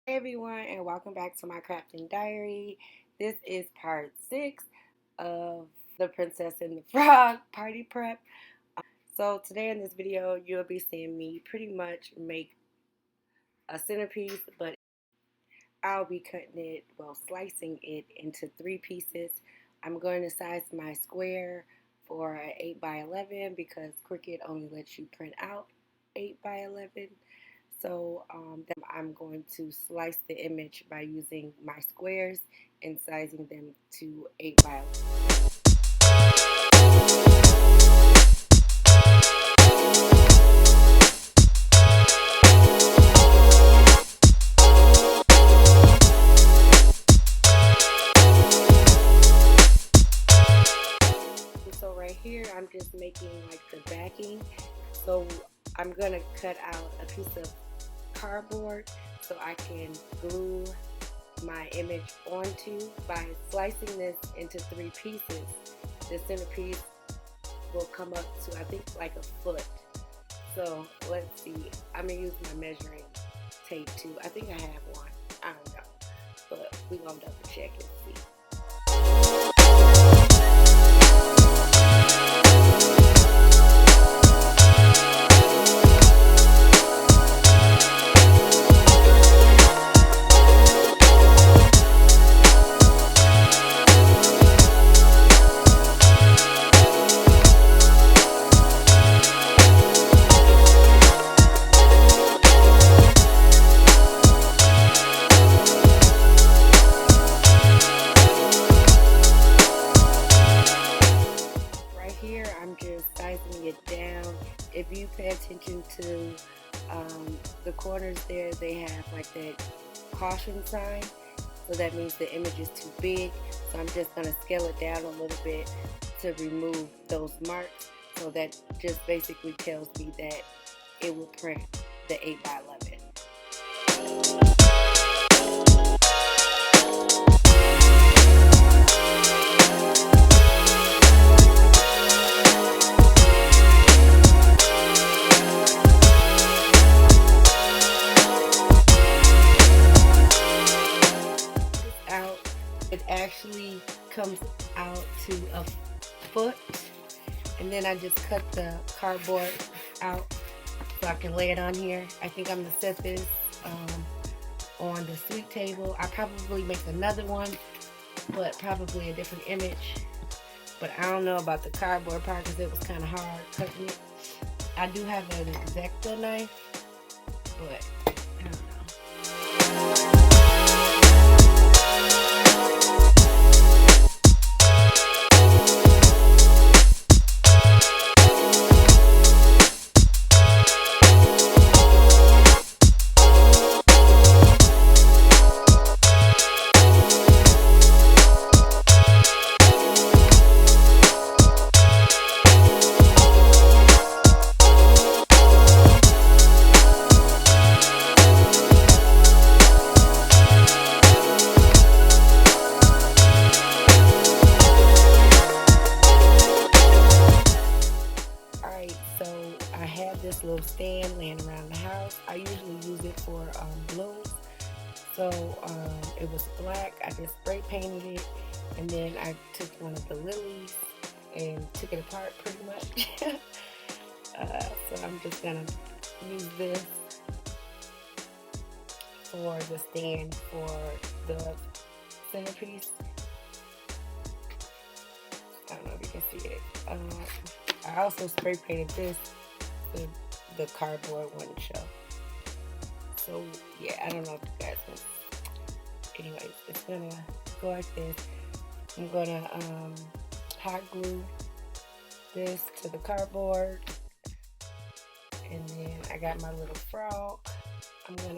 Hey everyone, and welcome back to my crafting diary. This is part 6 of the Princess and the Frog party prep. So today in this video, you'll be seeing me pretty much make a centerpiece, but I'll be cutting it, slicing it into 3 pieces. I'm going to size my square for an 8 by 11 because Cricut only lets you print out 8 by 11. So then I'm going to slice the image by using my squares and sizing them to 8 by 11. So right here, I'm just making like the backing. So I'm gonna cut out a piece of cardboard so I can glue my image onto. By slicing this into 3 pieces, the centerpiece will come up to I think like a foot. So let's see, I'm gonna use my measuring tape too. I think I have one, I don't know, but we're gonna double check and see. Here I'm just sizing it down. If you pay attention to the corners there, they have like that caution sign, so that means the image is too big. So I'm just going to scale it down a little bit to remove those marks. So that just basically tells me that it will print the 8 by 11. It actually comes out to a foot, and then I just cut the cardboard out so I can lay it on here. I think I'm gonna set this on the sweet table. I probably make another one, but probably a different image. But I don't know about the cardboard part because it was kind of hard cutting it. I do have an X-Acto knife, but I don't know. This little stand laying around the house. I usually use it for blooms. So it was black. I just spray painted it, and then I took one of the lilies and took it apart pretty much. So I'm just gonna use this for the stand for the centerpiece. I don't know if you can see it. I also spray painted this. The cardboard wouldn't show. So yeah, I don't know if you guys can. Anyways, it's gonna go like this. I'm gonna hot glue this to the cardboard, and then I got my little frog. I'm gonna